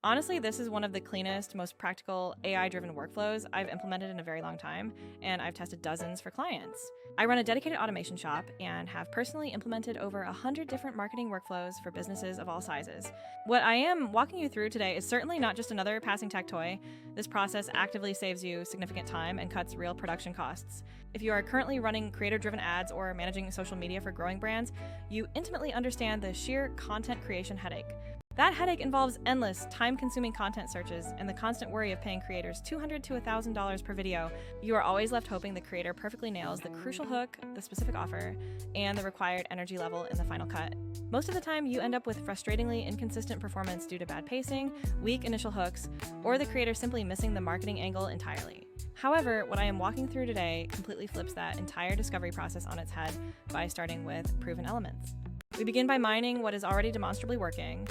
Honestly, this is one of the cleanest, most practical AI-driven workflows I've implemented in a very long time, and I've tested dozens for clients. I run a dedicated automation shop and have personally implemented over 100 different marketing workflows for businesses of all sizes. What I am walking you through today is certainly not just another passing tech toy. This process actively saves you significant time and cuts real production costs. If you are currently running creator-driven ads or managing social media for growing brands, you intimately understand the sheer content creation headache. That headache involves endless, time-consuming content searches and the constant worry of paying creators $200 to $1,000 per video. You are always left hoping the creator perfectly nails the crucial hook, the specific offer, and the required energy level in the final cut. Most of the time, you end up with frustratingly inconsistent performance due to bad pacing, weak initial hooks, or the creator simply missing the marketing angle entirely. However, what I am walking through today completely flips that entire discovery process on its head by starting with proven elements. We begin by mining what is already demonstrably working,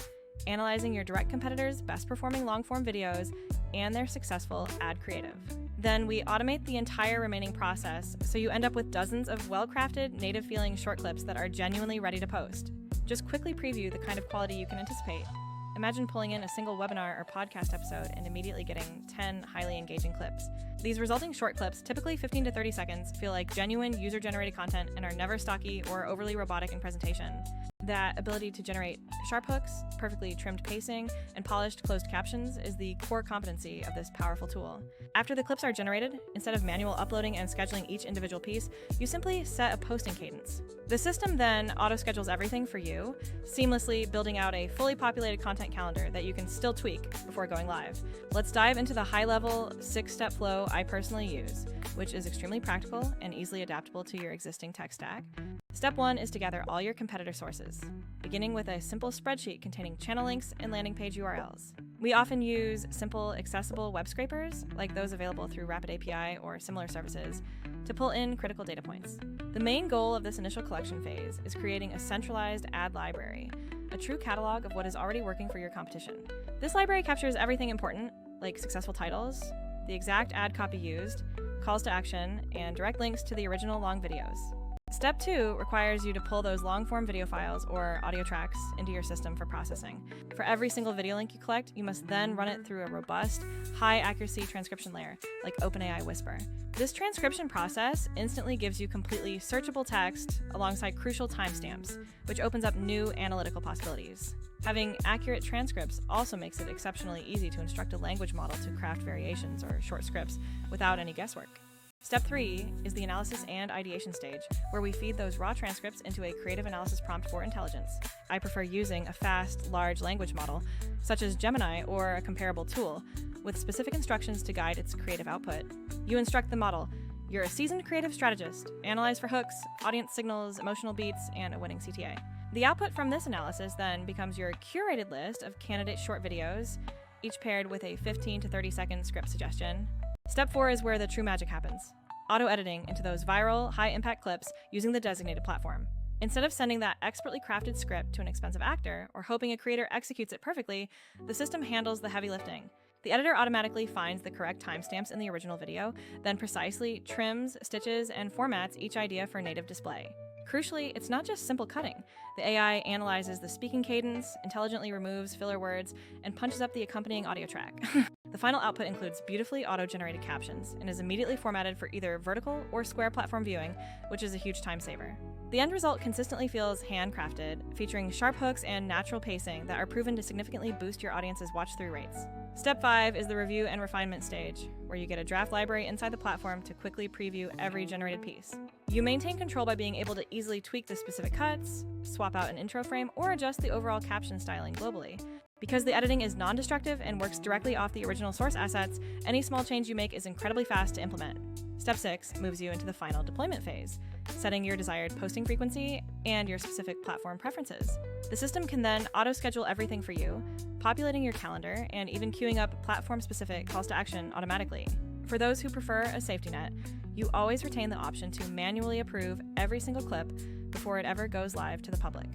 analyzing your direct competitors' best-performing long-form videos and their successful ad creative. Then we automate the entire remaining process, so you end up with dozens of well-crafted, native-feeling short clips that are genuinely ready to post. Just quickly preview the kind of quality you can anticipate. Imagine pulling in a single webinar or podcast episode and immediately getting 10 highly engaging clips. These resulting short clips, typically 15 to 30 seconds, feel like genuine user-generated content and are never stocky or overly robotic in presentation. That ability to generate sharp hooks, perfectly trimmed pacing, and polished closed captions is the core competency of this powerful tool. After the clips are generated, instead of manual uploading and scheduling each individual piece, you simply set a posting cadence. The system then auto-schedules everything for you, seamlessly building out a fully populated content calendar that you can still tweak before going live. Let's dive into the high-level, 6-step flow I personally use, which is extremely practical and easily adaptable to your existing tech stack. Step 1 is to gather all your competitor sources, beginning with a simple spreadsheet containing channel links and landing page URLs. We often use simple, accessible web scrapers, like those available through RapidAPI or similar services, to pull in critical data points. The main goal of this initial collection phase is creating a centralized ad library, a true catalog of what is already working for your competition. This library captures everything important, like successful titles, the exact ad copy used, calls to action, and direct links to the original long videos. Step 2 requires you to pull those long-form video files or audio tracks into your system for processing. For every single video link you collect, you must then run it through a robust, high-accuracy transcription layer, like OpenAI Whisper. This transcription process instantly gives you completely searchable text alongside crucial timestamps, which opens up new analytical possibilities. Having accurate transcripts also makes it exceptionally easy to instruct a language model to craft variations or short scripts without any guesswork. Step 3 is the analysis and ideation stage, where we feed those raw transcripts into a creative analysis prompt for intelligence. I prefer using a fast, large language model, such as Gemini or a comparable tool, with specific instructions to guide its creative output. You instruct the model, "You're a seasoned creative strategist. Analyze for hooks, audience signals, emotional beats, and a winning CTA." The output from this analysis then becomes your curated list of candidate short videos, each paired with a 15 to 30-second script suggestion. Step 4 is where the true magic happens. Auto-editing into those viral, high-impact clips using the designated platform. Instead of sending that expertly crafted script to an expensive actor or hoping a creator executes it perfectly, the system handles the heavy lifting. The editor automatically finds the correct timestamps in the original video, then precisely trims, stitches, and formats each idea for native display. Crucially, it's not just simple cutting. The AI analyzes the speaking cadence, intelligently removes filler words, and punches up the accompanying audio track. The final output includes beautifully auto-generated captions and is immediately formatted for either vertical or square platform viewing, which is a huge time saver. The end result consistently feels handcrafted, featuring sharp hooks and natural pacing that are proven to significantly boost your audience's watch-through rates. Step 5 is the review and refinement stage, where you get a draft library inside the platform to quickly preview every generated piece. You maintain control by being able to easily tweak the specific cuts, swap out an intro frame, or adjust the overall caption styling globally. Because the editing is non-destructive and works directly off the original source assets, any small change you make is incredibly fast to implement. Step 6 moves you into the final deployment phase, setting your desired posting frequency and your specific platform preferences. The system can then auto-schedule everything for you, populating your calendar and even queuing up platform-specific calls to action automatically. For those who prefer a safety net, you always retain the option to manually approve every single clip before it ever goes live to the public.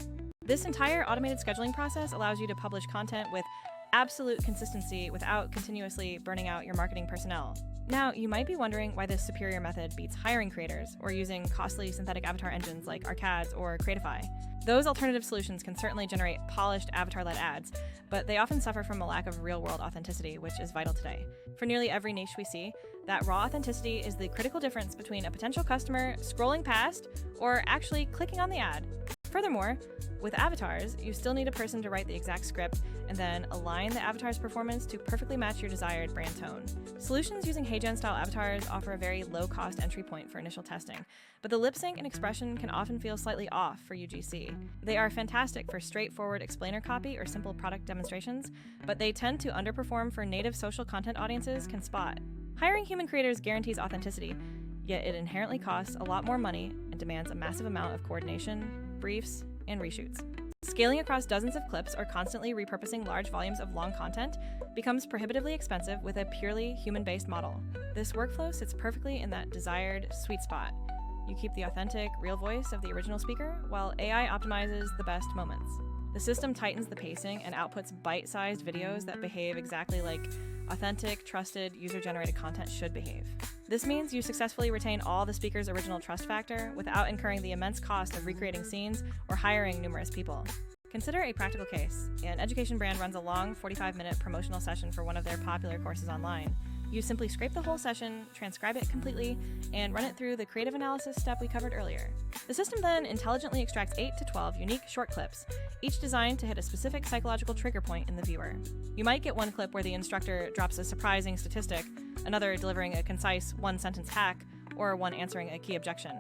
This entire automated scheduling process allows you to publish content with absolute consistency without continuously burning out your marketing personnel. Now, you might be wondering why this superior method beats hiring creators or using costly synthetic avatar engines like Arcads or Creatify. Those alternative solutions can certainly generate polished avatar-led ads, but they often suffer from a lack of real-world authenticity, which is vital today. For nearly every niche we see, that raw authenticity is the critical difference between a potential customer scrolling past or actually clicking on the ad. Furthermore, with avatars, you still need a person to write the exact script and then align the avatar's performance to perfectly match your desired brand tone. Solutions using HeyGen-style avatars offer a very low-cost entry point for initial testing, but the lip sync and expression can often feel slightly off for UGC. They are fantastic for straightforward explainer copy or simple product demonstrations, but they tend to underperform for native social content audiences can spot. Hiring human creators guarantees authenticity, yet it inherently costs a lot more money and demands a massive amount of coordination, briefs, and reshoots. Scaling across dozens of clips or constantly repurposing large volumes of long content becomes prohibitively expensive with a purely human-based model. This workflow sits perfectly in that desired sweet spot. You keep the authentic, real voice of the original speaker, while AI optimizes the best moments. The system tightens the pacing and outputs bite-sized videos that behave exactly like authentic, trusted, user-generated content should behave. This means you successfully retain all the speaker's original trust factor without incurring the immense cost of recreating scenes or hiring numerous people. Consider a practical case. An education brand runs a long 45-minute promotional session for one of their popular courses online. You simply scrape the whole session, transcribe it completely, and run it through the creative analysis step we covered earlier. The system then intelligently extracts 8 to 12 unique short clips, each designed to hit a specific psychological trigger point in the viewer. You might get one clip where the instructor drops a surprising statistic, another delivering a concise one-sentence hack, or one answering a key objection.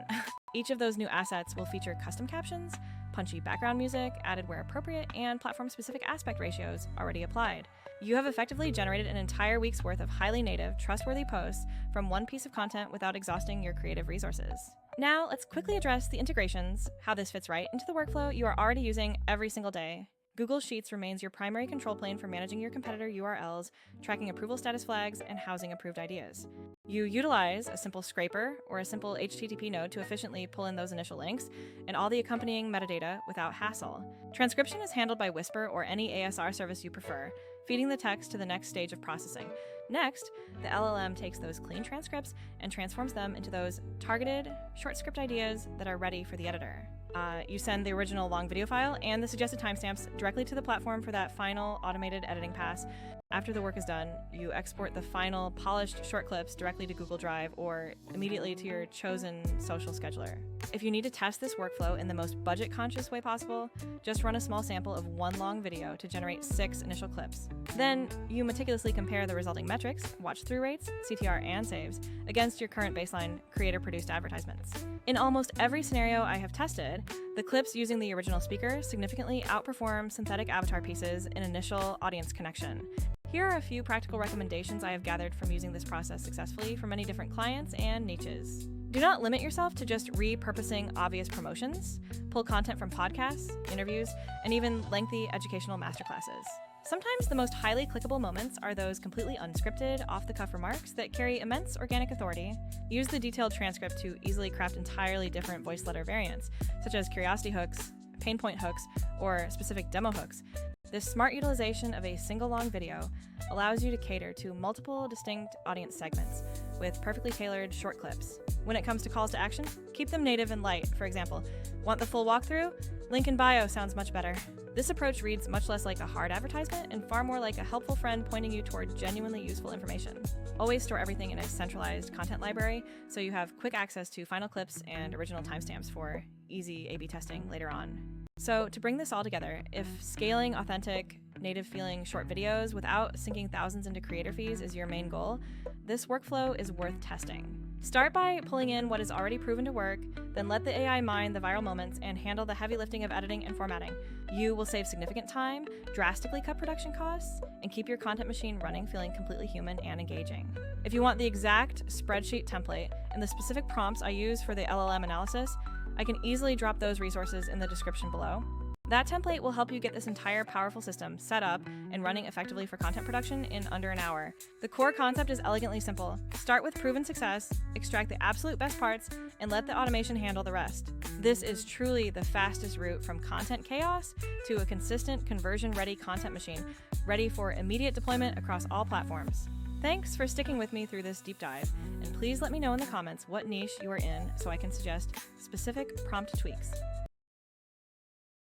Each of those new assets will feature custom captions, punchy background music, added where appropriate, and platform-specific aspect ratios already applied. You have effectively generated an entire week's worth of highly native, trustworthy posts from one piece of content without exhausting your creative resources. Now, let's quickly address the integrations, how this fits right into the workflow you are already using every single day. Google Sheets remains your primary control plane for managing your competitor URLs, tracking approval status flags, and housing approved ideas. You utilize a simple scraper or a simple HTTP node to efficiently pull in those initial links and all the accompanying metadata without hassle. Transcription is handled by Whisper or any ASR service you prefer, feeding the text to the next stage of processing. Next, the LLM takes those clean transcripts and transforms them into those targeted, short script ideas that are ready for the editor. You send the original long video file and the suggested timestamps directly to the platform for that final automated editing pass. After the work is done, you export the final polished short clips directly to Google Drive or immediately to your chosen social scheduler. If you need to test this workflow in the most budget-conscious way possible, just run a small sample of one long video to generate 6 initial clips. Then, you meticulously compare the resulting metrics, watch-through rates, CTR, and saves against your current baseline creator-produced advertisements. In almost every scenario I have tested, the clips using the original speaker significantly outperform synthetic avatar pieces in initial audience connection. Here are a few practical recommendations I have gathered from using this process successfully for many different clients and niches. Do not limit yourself to just repurposing obvious promotions. Pull content from podcasts, interviews, and even lengthy educational masterclasses. Sometimes the most highly clickable moments are those completely unscripted, off-the-cuff remarks that carry immense organic authority. Use the detailed transcript to easily craft entirely different voice letter variants, such as curiosity hooks, pain point hooks, or specific demo hooks. This smart utilization of a single long video allows you to cater to multiple distinct audience segments with perfectly tailored short clips. When it comes to calls to action, keep them native and light. For example, want the full walkthrough? Link in bio sounds much better. This approach reads much less like a hard advertisement and far more like a helpful friend pointing you toward genuinely useful information. Always store everything in a centralized content library so you have quick access to final clips and original timestamps for easy A/B testing later on. So to bring this all together, if scaling authentic, native-feeling short videos without sinking thousands into creator fees is your main goal, this workflow is worth testing. Start by pulling in what is already proven to work, then let the AI mine the viral moments and handle the heavy lifting of editing and formatting. You will save significant time, drastically cut production costs, and keep your content machine running feeling completely human and engaging. If you want the exact spreadsheet template and the specific prompts I use for the LLM analysis, I can easily drop those resources in the description below. That template will help you get this entire powerful system set up and running effectively for content production in under an hour. The core concept is elegantly simple. Start with proven success, extract the absolute best parts, and let the automation handle the rest. This is truly the fastest route from content chaos to a consistent conversion-ready content machine, ready for immediate deployment across all platforms. Thanks for sticking with me through this deep dive, and please let me know in the comments what niche you are in so I can suggest specific prompt tweaks.